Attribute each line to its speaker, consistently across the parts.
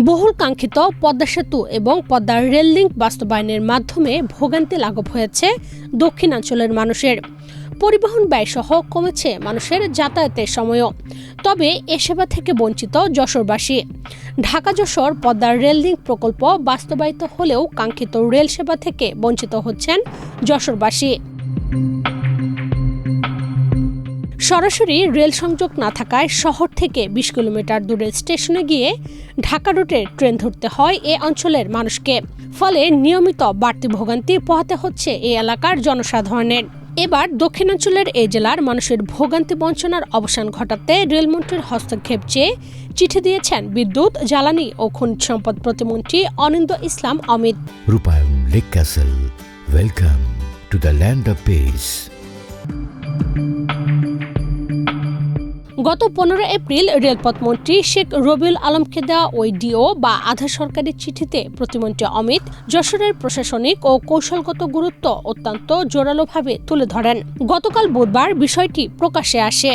Speaker 1: বহুল কাঙ্ক্ষিত পদ্মা সেতু এবং পদ্মার রেল লিঙ্ক বাস্তবায়নের মাধ্যমে ভোগান্তি লাঘব হয়েছে দক্ষিণাঞ্চলের মানুষের। পরিবহন ব্যয়সহ কমেছে মানুষের যাতায়াতের সময়ও। তবে এ সেবা থেকে বঞ্চিত যশোরবাসী। ঢাকা যশোর পদ্মার রেল লিঙ্ক প্রকল্প বাস্তবায়িত হলেও কাঙ্ক্ষিত রেল সেবা থেকে বঞ্চিত হচ্ছেন যশোরবাসী। সরাসরি রেল সংযোগ না থাকায় শহর থেকে ২০ কিলোমিটার দূরের স্টেশনে গিয়ে ঢাকা রুটের ট্রেন ধরতে হয় এ অঞ্চলের মানুষকে। ফলে নিয়মিত বাড়তি ভোগান্তি পোহাতে হচ্ছে এই এলাকার জনসাধারণের। এবার দক্ষিণাঞ্চলের এই জেলার মানুষের ভোগান্তি বঞ্চনার অবসান ঘটাতে রেলমন্ত্রীর হস্তক্ষেপ চেয়ে চিঠি দিয়েছেন বিদ্যুৎ, জ্বালানি ও খনিজ সম্পদ প্রতিমন্ত্রী অনিন্দ্য ইসলাম অমিত।
Speaker 2: রূপায়ণ lake castle, welcome to the land of piece.
Speaker 1: গত ১৫ এপ্রিল রেলপথ মন্ত্রী শেখ রবিউল আলমকে দেওয়া ওই ডিও বা আধা সরকারি চিঠিতে প্রতিমন্ত্রী অমিত যশোরের প্রশাসনিক ও কৌশলগত গুরুত্ব অত্যন্ত জোরালোভাবে তুলে ধরেন। গতকাল বুধবার বিষয়টি প্রকাশ্যে আসে।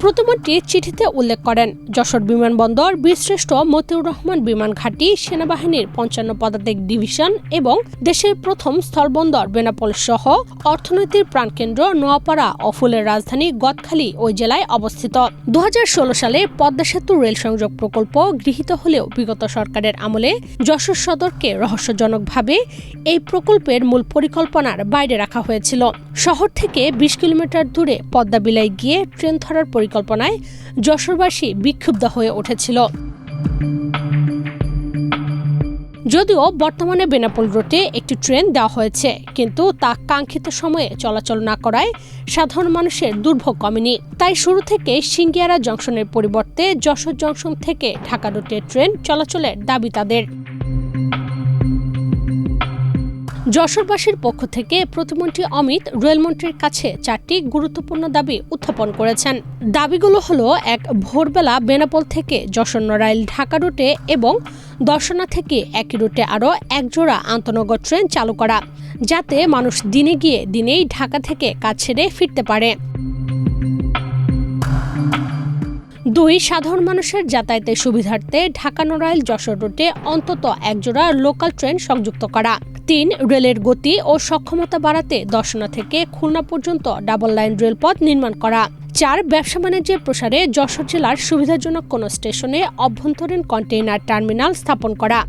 Speaker 1: প্রতিমন্ত্রী চিঠিতে উল্লেখ করেন, যশোর বিমানবন্দর বীরশ্রেষ্ঠ মতিউর রহমান বিমান ঘাঁটি, সেনাবাহিনীর ৫৫ পদাতিক ডিভিশন এবং দেশের প্রথম স্থলবন্দর বেনাপোল সহ অর্থনীতির প্রাণকেন্দ্র নোয়াপাড়া ও ফুলের রাজধানী গদখালি ওই জেলায় অবস্থিত। ২০১৬ সালে পদ্মা সেতু রেল সংযোগ প্রকল্প গৃহীত হলেও বিগত সরকারের আমলে যশোর সদরকে রহস্যজনকভাবে এই প্রকল্পের মূল পরিকল্পনার বাইরে রাখা হয়েছিল। শহর থেকে ২০ কিলোমিটার দূরে পদ্মা বিলায় গিয়ে ট্রেন ধরার পরিকল্পনায় যশোরবাসী বিক্ষুব্ধ হয়ে উঠেছিল। যদিও বর্তমানে বেনাপোল রুটে একটি ট্রেন দেওয়া হয়েছে, কিন্তু তা কাঙ্ক্ষিত সময়ে চলাচল না করায় সাধারণ মানুষের দুর্ভোগ কমেনি। তাই শুরু থেকে সিঙ্গিয়ারা জংশনের পরিবর্তে যশোর জংশন থেকে ঢাকা রুটে ট্রেন চলাচলের দাবি তাদের। যশোরবাসীর পক্ষ থেকে প্রতিমন্ত্রী অমিত রেলমন্ত্রীর কাছে ৪টি গুরুত্বপূর্ণ দাবি উত্থাপন করেছেন। দাবিগুলো হলো: ১. ভোরবেলা বেনাপোল থেকে যশোর নড়াইল ঢাকা রুটে এবং দর্শনা থেকে একই রুটে আরও একজোড়া আন্তনগর ট্রেন চালু করা, যাতে মানুষ দিনে গিয়ে দিনেই ঢাকা থেকে কাজ ছেড়ে ফিরতে পারে। ২. সাধারণ মানুষের যাতায়াতের সুবিধার্থে ঢাকা নড়াইল যশোর রুটে অন্তত একজোড়া লোকাল ট্রেন সংযুক্ত করা। ৩. রেলের গতি ও সক্ষমতা বাড়াতে দর্শনা থেকে খুলনা পর্যন্ত ডাবল লাইন রেলপথ নির্মাণ করা। ৪. ব্যবসা বাণিজ্যের প্রসারে যশোর জেলার সুবিধাজনক কোনো স্টেশনে অভ্যন্তরীণ কন্টেইনার টার্মিনাল স্থাপন করা।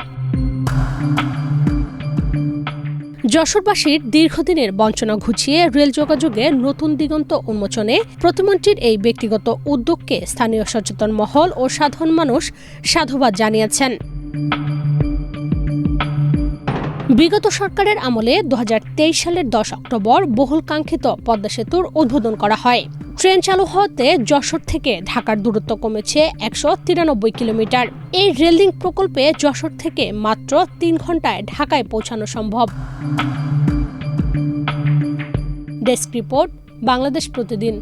Speaker 1: যশোরবাসীর দীর্ঘদিনের বঞ্চনা ঘুচিয়ে রেল যোগাযোগে নতুন দিগন্ত উন্মোচনে প্রতিমন্ত্রীর এই ব্যক্তিগত উদ্যোগকে স্থানীয় সচেতন মহল ও সাধারণ মানুষ সাধুবাদ জানিয়েছেন। বিগত সরকারের আমলে ২০২৩ সালের ১০ অক্টোবর বহুল কাঙ্ক্ষিত পদ্মা সেতুর উদ্বোধন করা হয়। ট্রেন চালু হওয়াতে যশোর থেকে ঢাকার দূরত্ব কমেছে ১৯৩ কিলোমিটার। এই রেল লিঙ্ক প্রকল্পে যশোর থেকে মাত্র ৩ ঘন্টায় ঢাকায় পৌঁছানো সম্ভব। ডেস্ক রিপোর্ট, বাংলাদেশ প্রতিদিন।